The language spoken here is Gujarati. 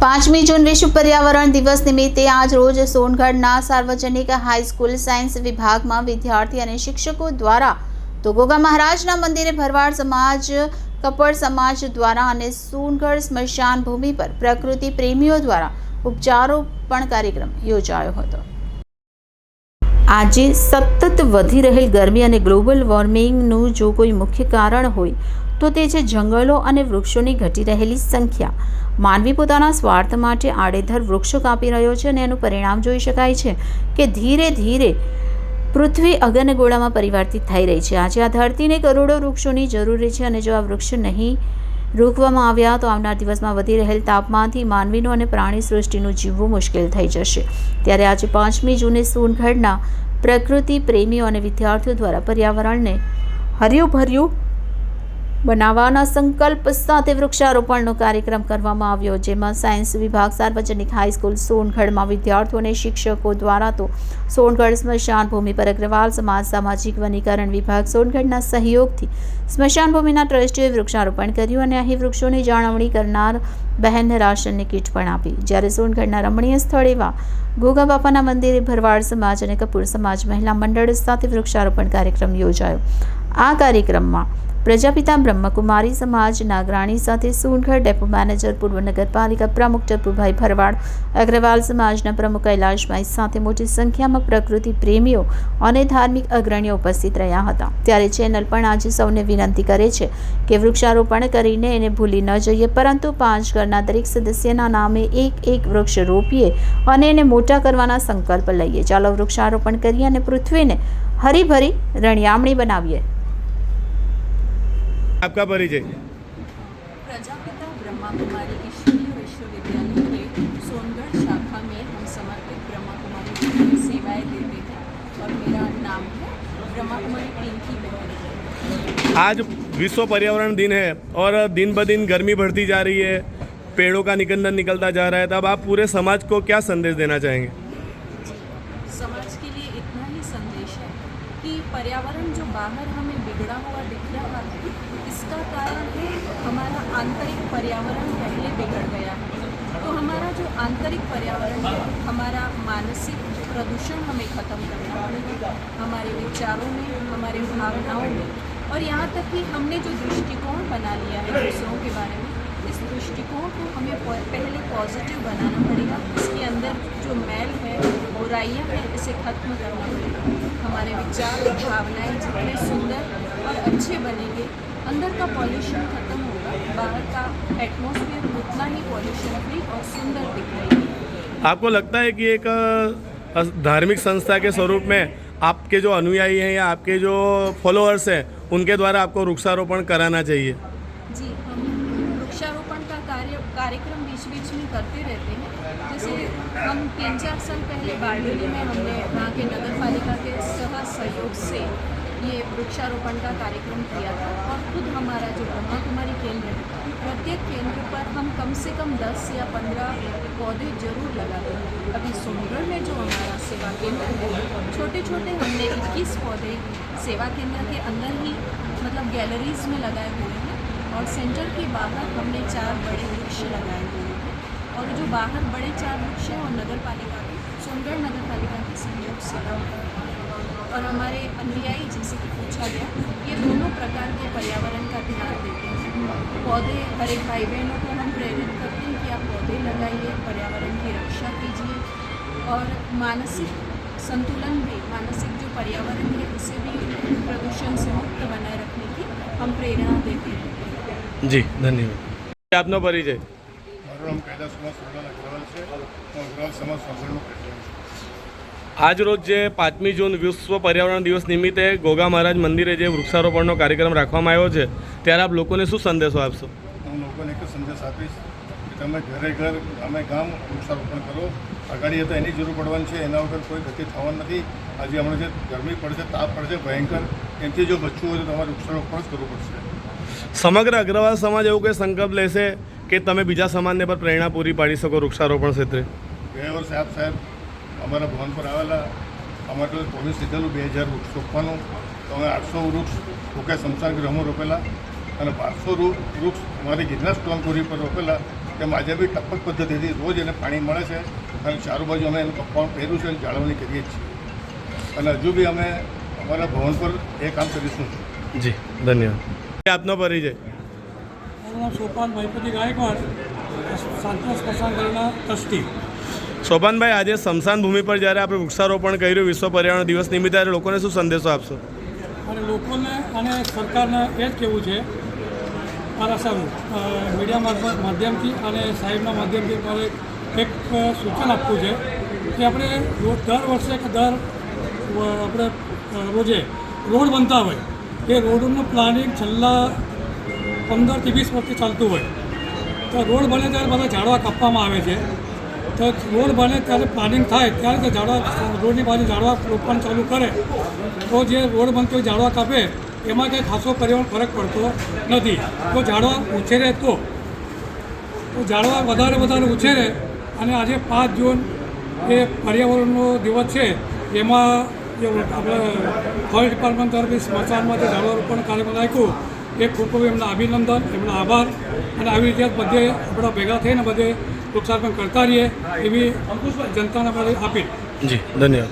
5મી જૂન વિશ્વ પર્યાવરણ દિવસ નિમિત્તે આજ રોજ સોનગઢના સાર્વજનિક હાઈસ્કૂલ સાયન્સ વિભાગમાં વિદ્યાર્થી અને શિક્ષકો દ્વારા તો ગોગા મહારાજના મંદિરે ભરવાડ સમાજ, કપડ સમાજ દ્વારા અને સોનગઢ સ્મશાન ભૂમિ પર પ્રકૃતિ પ્રેમીઓ દ્વારા ઉપચારોપણ કાર્યક્રમ યોજાયો હતો। આજે સતત વધી રહેલ ગરમી અને ગ્લોબલ વોર્મિંગનું જો કોઈ મુખ્ય કારણ હોય તો તે છે જંગલો અને વૃક્ષોની ઘટી રહેલી સંખ્યા। માનવી પોતાના સ્વાર્થ માટે આડેધડ વૃક્ષો કાપી રહ્યો છે અને એનું પરિણામ જોઈ શકાય છે કે ધીરે ધીરે પૃથ્વી અગનગોળામાં પરિવર્તિત થઈ રહી છે। આજે આ ધરતીને કરોડો વૃક્ષોની જરૂર છે અને જો આ વૃક્ષ નહીં રોકવામાં આવ્યા તો આવનાર દિવસમાં વધી રહેલ તાપમાનથી માનવીનું અને પ્રાણી સૃષ્ટિનું જીવવું મુશ્કેલ થઈ જશે। ત્યારે આજે 5મી જૂને સોનગઢના પ્રકૃતિ પ્રેમીઓ અને વિદ્યાર્થીઓ દ્વારા પર્યાવરણને હર્યુંભર્યું બનાવવાના સંકલ્પ સાથે વૃક્ષારોપણનો કાર્યક્રમ કરવામાં આવ્યો, જેમાં સાયન્સ વિભાગ, સાર્વજનિક હાઈસ્કૂલ સોનગઢમાં વિદ્યાર્થીઓ અને શિક્ષકો દ્વારા તો સોનગઢ સ્મશાન ભૂમિ પર અગ્રવાલ સમાજ, સામાજિક વનીકરણ વિભાગ સોનગઢના સહયોગથી સ્મશાન ભૂમિના ટ્રસ્ટીઓએ વૃક્ષારોપણ કર્યું અને અહીં વૃક્ષોની જાળવણી કરનાર બહેનને રાશનની કીટ પણ આપી। જ્યારે સોનગઢના રમણીય સ્થળ એવા ગોગા બાપાના મંદિરે ભરવાડ સમાજ અને કપૂર સમાજ મહિલા મંડળ સાથે વૃક્ષારોપણ કાર્યક્રમ યોજાયો। આ કાર્યક્રમમાં પ્રજાપિતા બ્રહ્મકુમારી સમાજ નાગરાણી સાથે સોનગઢ ડેપો મેનેજર, પૂર્વ નગરપાલિકા પ્રમુખ ટપુભાઈ ભરવાડ, અગ્રવાલ સમાજના પ્રમુખ કૈલાશભાઈ સાથે મોટી સંખ્યામાં પ્રકૃતિ પ્રેમીઓ અને ધાર્મિક અગ્રણીઓ ઉપસ્થિત રહ્યા હતા। ત્યારે ચેનલ પણ આજે સૌને વિનંતી કરે છે કે વૃક્ષારોપણ કરીને એને ભૂલી ન જઈએ, પરંતુ 5 ઘરના દરેક સદસ્યના નામે એક વૃક્ષ રોપીએ અને એને મોટા કરવાના સંકલ્પ લઈએ। ચાલો વૃક્ષારોપણ કરીએ અને પૃથ્વીને હરીભરી રણિયામણી બનાવીએ। आपका परिचय? प्रजापिता ब्रह्मा कुमारी ईश्वरीय विश्वविद्यालय के सोनगढ़ शाखा में हम समर्पित ब्रह्मा कुमारी की सेवाएं देते हैं और मेरा नाम है ब्रह्मा कुमारी पिंकी बहन। आज विश्व पर्यावरण दिन है और दिन ब दिन गर्मी बढ़ती जा रही है, पेड़ों का निकंदन निकलता जा रहा है, तब आप पूरे समाज को क्या संदेश देना चाहेंगे? समाज के लिए इतना ही संदेश है कि पर्यावरण जो बाहर हमें बिगड़ा हुआ दिख रहा है, इसका कारण है हमारा आंतरिक पर्यावरण पहले बिगड़ गया है। तो हमारा जो आंतरिक पर्यावरण है, हमारा मानसिक प्रदूषण हमें ख़त्म करना पड़ेगा, हमारे विचारों में, हमारे भावनाओं में, और यहाँ तक कि हमने जो दृष्टिकोण बना लिया है दूसरों के बारे में, इस दृष्टिकोण को हमें पहले पॉजिटिव बनाना पड़ेगा। इसके अंदर जो मैल है, बुराइयाँ हैं, इसे ख़त्म करना पड़ेगा। हमारे विचार और भावनाएँ जितने सुंदर और अच्छे बनेंगे, अंदर का पॉल्यूशन खत्म होगा, बाहर का एटमॉस्फेयर उतना ही पॉल्यूशन फ्री और सुंदर दिखाई देगा। आपको लगता है कि एक धार्मिक संस्था के स्वरूप में आपके जो अनुयायी हैं या आपके जो फॉलोअर्स हैं उनके द्वारा आपको वृक्षारोपण कराना चाहिए? जी, हम वृक्षारोपण का कार्यक्रम बीच में करते रहते हैं। जैसे हम 3-4 साल पहले बारडोली में हमने वहाँ के नगर पालिका के सहयोग से ये वृक्षारोपण का कार्यक्रम किया था और खुद हमारा जो ब्रह्मा कुमारी केंद्र है, प्रत्येक केंद्र पर हम कम से कम 10 या 15 पौधे जरूर लगाते हैं। अभी सोनगढ़ में जो हमारा सेवा केंद्र है, छोटे छोटे हमने 21 पौधे सेवा केंद्र के अंदर ही मतलब गैलरीज में लगाए हुए हैं और सेंटर के बाहर हमने 4 बड़े वृक्ष लगाए हुए हैं। और जो बाहर बड़े 4 वृक्ष हैं और नगर पालिका के, सोनगढ़ नगर पालिका के सहयोग से और हमारे अनुयायी, जैसे कि पूछा गया, ये दोनों प्रकार के पर्यावरण का ध्यान देते हैं। पौधे, हर एक भाई बहनों को हम प्रेरित करते हैं कि आप पौधे लगाइए, पर्यावरण की रक्षा कीजिए और मानसिक संतुलन भी, मानसिक जो पर्यावरण है उसे भी प्रदूषण से मुक्त बनाए रखने की हम प्रेरणा देते हैं। जी, धन्यवाद। आपનો પરિચય? મારું નામ કૈલાસકુમાર સોરલા અગ્રવાલ છે, હું અગ્રવાલ સમાજ સોનગઢનો પ્રેસિડેન્ટ છું। આજ રોજ જે 5મી જૂન વિશ્વ પર્યાવરણ દિવસ નિમિત્તે ગોગા મહારાજ મંદિરે જે વૃક્ષારોપણનો કાર્યક્રમ રાખવામાં આવ્યો છે, ત્યારે આપ લોકોને શું સંદેશો આપશો? હું લોકોને એક જ સંદેશ આપીશ કે તમે ઘરે ઘર ગામે ગામ વૃક્ષારોપણ કરો। આગાડી તો એની જરૂર પડવાની છે, એના વગર કોઈ ગતિ થવાની નથી। આજે હમણાં જે ગરમી પડશે, તાપ પડશે ભયંકર, એનાથી જો બચવું હોય તો તમારે વૃક્ષારોપણ જ કરવું પડશે। સમગ્ર અગ્રવાલ સમાજ એવું કોઈ સંકલ્પ લેશે કે તમે બીજા સમાજને પર પ્રેરણા પૂરી પાડી શકો વૃક્ષારોપણ ક્ષેત્રે? ગયા વર્ષે આપ સાહેબ અમારા ભવન પર આવેલા, અમારે તો પ્રોમિસ લીધેલું 2000 વૃક્ષ રોપવાનું, તો અમે 800 વૃક્ષ ભૂખ્યા સ્મશાન ગૃહમાં રોપેલા અને 500 વૃક્ષ અમારી ગિરનાર સ્ટોન કોરી પર રોપેલા તેમ આજે બી ટપક પદ્ધતિથી રોજ એને પાણી મળે છે અને ચારો બાજુ અમે એનું કમ્પાઉન્ડ પહેર્યું છે અને જાળવણી કરીએ જ છીએ અને હજુ બી અમે અમારા ભવન પર એ કામ કરીશું. જી ધન્યવાદ. આપનો પરિચય. મારું નામ સોપાન મહિપતિ ગાયકવાડ, સાંતોષ સ્મશાનગૃહના ટ્રસ્ટી. સોપાનભાઈ, આજે સ્મશાન ભૂમિ પર જ્યારે આપણે વૃક્ષારોપણ કર્યું વિશ્વ પર્યાવરણ દિવસ નિમિત્તે, ત્યારે લોકોને શું સંદેશો આપશો? અને લોકોને અને સરકારને એ જ કહેવું છે, મારા સારું મીડિયા માધ્યમથી અને સાહેબના માધ્યમથી મારે એક સૂચન આપવું છે કે આપણે દર વર્ષે કે આપણે રોજે રોડ બનતા હોય એ રોડનું પ્લાનિંગ છેલ્લા 15 થી 20 વર્ષથી ચાલતું હોય તો રોડ બને ત્યારે બધા ઝાડવા કાપવામાં આવે છે. તો રોડ બને ત્યારે પ્લાનિંગ થાય ત્યારે તે ઝાડવા રોડની બાજુ ઝાડવા રોપણ ચાલુ કરે તો જે રોડ બનતો હોય ઝાડવા કાપે એમાં કંઈ ખાસો પર્યાવરણ ફરક પડતો નથી. તો ઝાડવા ઉછેરે તો ઝાડવા વધારે ઉછેરે. અને આજે 5 જૂન એ પર્યાવરણનો દિવસ છે, એમાં જે આપણે ફોરેસ્ટ ડિપાર્ટમેન્ટ તરફથી સ્મશાનમાં જે ઝાડવારોપણ કાર્યક્રમ રાખ્યું એ ખૂબ ખૂબ એમના અભિનંદન, એમના આભાર. અને આવી રીતે બધે આપણા ભેગા થઈને બધે વૃક્ષારોપણ કરતા રહીએ એવી જનતાને આપણે આપી. જી ધન્યવાદ.